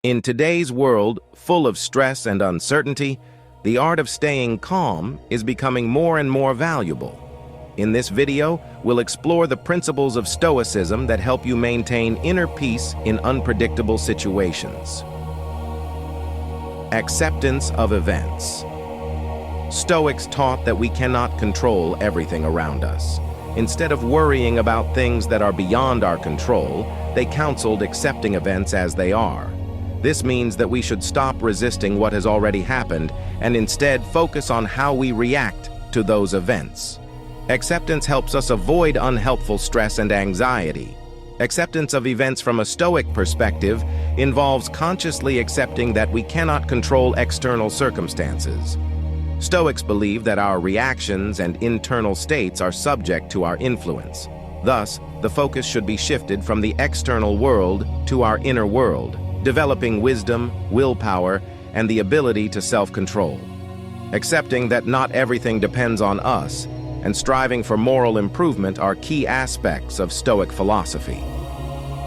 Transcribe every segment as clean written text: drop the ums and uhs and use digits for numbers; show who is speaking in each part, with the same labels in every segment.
Speaker 1: In today's world, full of stress and uncertainty, the art of staying calm is becoming more and more valuable. In this video, we'll explore the principles of Stoicism that help you maintain inner peace in unpredictable situations. Acceptance of events. Stoics taught that we cannot control everything around us. Instead of worrying about things that are beyond our control, they counseled accepting events as they are. This means that we should stop resisting what has already happened and instead focus on how we react to those events. Acceptance helps us avoid unhelpful stress and anxiety. Acceptance of events from a Stoic perspective involves consciously accepting that we cannot control external circumstances. Stoics believe that our reactions and internal states are subject to our influence. Thus, the focus should be shifted from the external world to our inner world, developing wisdom, willpower, and the ability to self-control. Accepting that not everything depends on us and striving for moral improvement are key aspects of Stoic philosophy.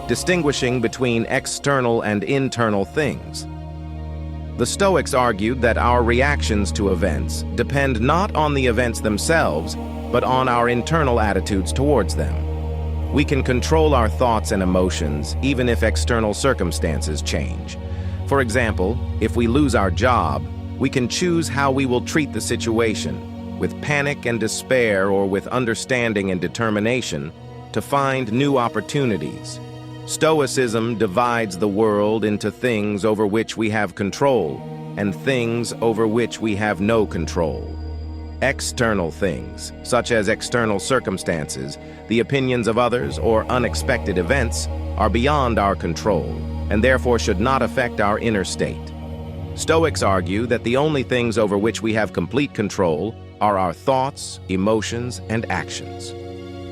Speaker 1: Distinguishing between external and internal things. The Stoics argued that our reactions to events depend not on the events themselves, but on our internal attitudes towards them. We can control our thoughts and emotions even if external circumstances change. For example, if we lose our job, we can choose how we will treat the situation, with panic and despair or with understanding and determination, to find new opportunities. Stoicism divides the world into things over which we have control and things over which we have no control. External things, such as external circumstances, the opinions of others, or unexpected events, are beyond our control and therefore should not affect our inner state. Stoics argue that the only things over which we have complete control are our thoughts, emotions, and actions.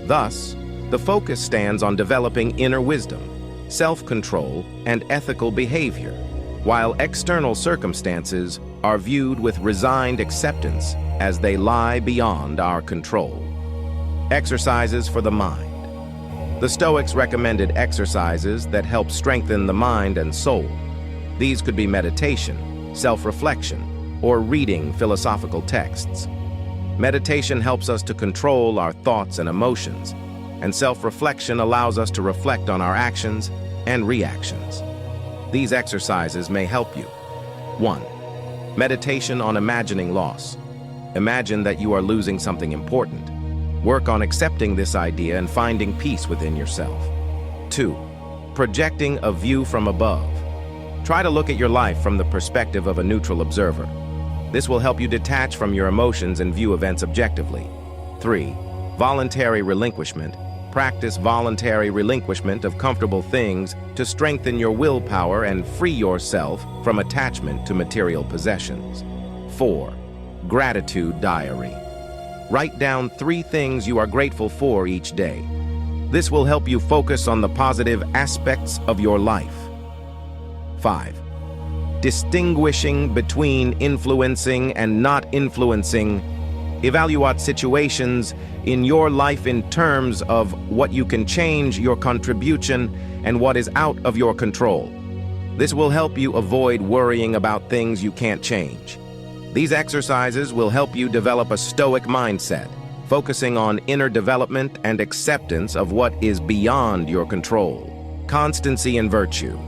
Speaker 1: Thus, the focus stands on developing inner wisdom, self-control, and ethical behavior, while external circumstances are viewed with resigned acceptance as they lie beyond our control. Exercises for the mind. The Stoics recommended exercises that help strengthen the mind and soul. These could be meditation, self-reflection, or reading philosophical texts. Meditation helps us to control our thoughts and emotions, and self-reflection allows us to reflect on our actions and reactions. These exercises may help you. 1. Meditation on imagining loss. Imagine that you are losing something important. Work on accepting this idea and finding peace within yourself. 2. Projecting a view from above. Try to look at your life from the perspective of a neutral observer. This will help you detach from your emotions and view events objectively. 3. Voluntary relinquishment. Practice voluntary relinquishment of comfortable things to strengthen your willpower and free yourself from attachment to material possessions. 4. Gratitude diary. Write down 3 things you are grateful for each day. This will help you focus on the positive aspects of your life. 5. Distinguishing between influencing and not influencing. Evaluate situations in your life in terms of what you can change, your contribution, and what is out of your control. This will help you avoid worrying about things you can't change. These exercises will help you develop a Stoic mindset, focusing on inner development and acceptance of what is beyond your control. Constancy and virtue.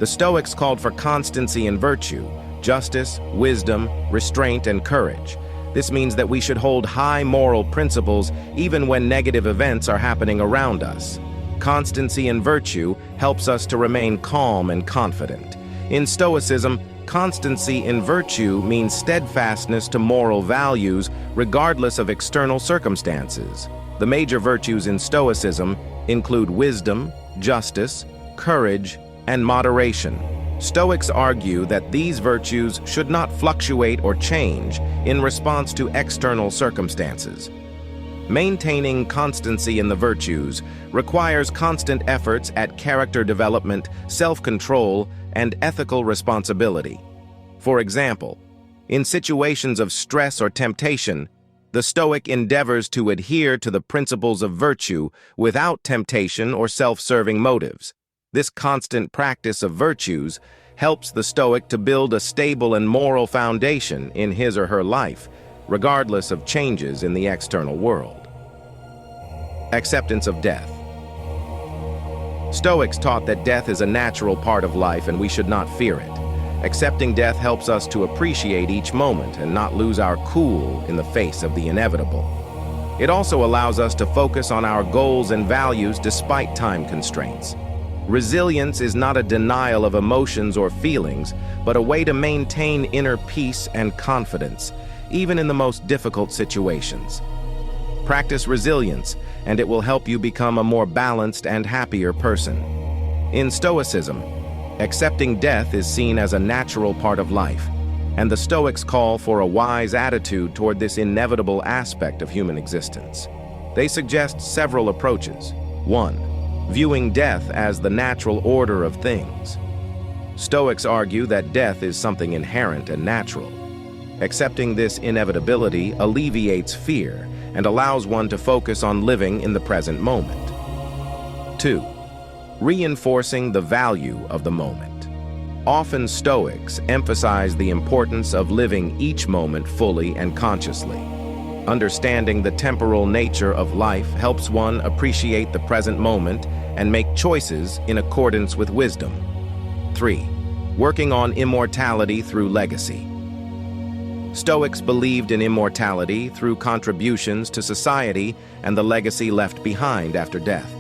Speaker 1: The Stoics called for constancy and virtue, justice, wisdom, restraint, and courage. This means that we should hold high moral principles even when negative events are happening around us. Constancy and virtue helps us to remain calm and confident. In Stoicism, constancy in virtue means steadfastness to moral values regardless of external circumstances. The major virtues in Stoicism include wisdom, justice, courage, and moderation. Stoics argue that these virtues should not fluctuate or change in response to external circumstances. Maintaining constancy in the virtues requires constant efforts at character development, self-control, and ethical responsibility. For example, in situations of stress or temptation, the Stoic endeavors to adhere to the principles of virtue without temptation or self-serving motives. This constant practice of virtues helps the Stoic to build a stable and moral foundation in his or her life, regardless of changes in the external world. Acceptance of death. Stoics taught that death is a natural part of life and we should not fear it. Accepting death helps us to appreciate each moment and not lose our cool in the face of the inevitable. It also allows us to focus on our goals and values despite time constraints. Resilience is not a denial of emotions or feelings, but a way to maintain inner peace and confidence, even in the most difficult situations. Practice resilience, and it will help you become a more balanced and happier person. In Stoicism, accepting death is seen as a natural part of life, and the Stoics call for a wise attitude toward this inevitable aspect of human existence. They suggest several approaches. 1. Viewing death as the natural order of things. Stoics argue that death is something inherent and natural. Accepting this inevitability alleviates fear and allows one to focus on living in the present moment. 2. Reinforcing the value of the moment. Often Stoics emphasize the importance of living each moment fully and consciously. Understanding the temporal nature of life helps one appreciate the present moment and make choices in accordance with wisdom. 3. Working on immortality through legacy. Stoics believed in immortality through contributions to society and the legacy left behind after death.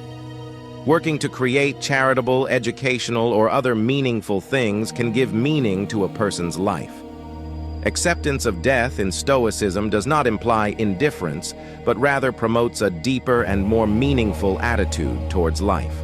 Speaker 1: Working to create charitable, educational, or other meaningful things can give meaning to a person's life. Acceptance of death in Stoicism does not imply indifference, but rather promotes a deeper and more meaningful attitude towards life.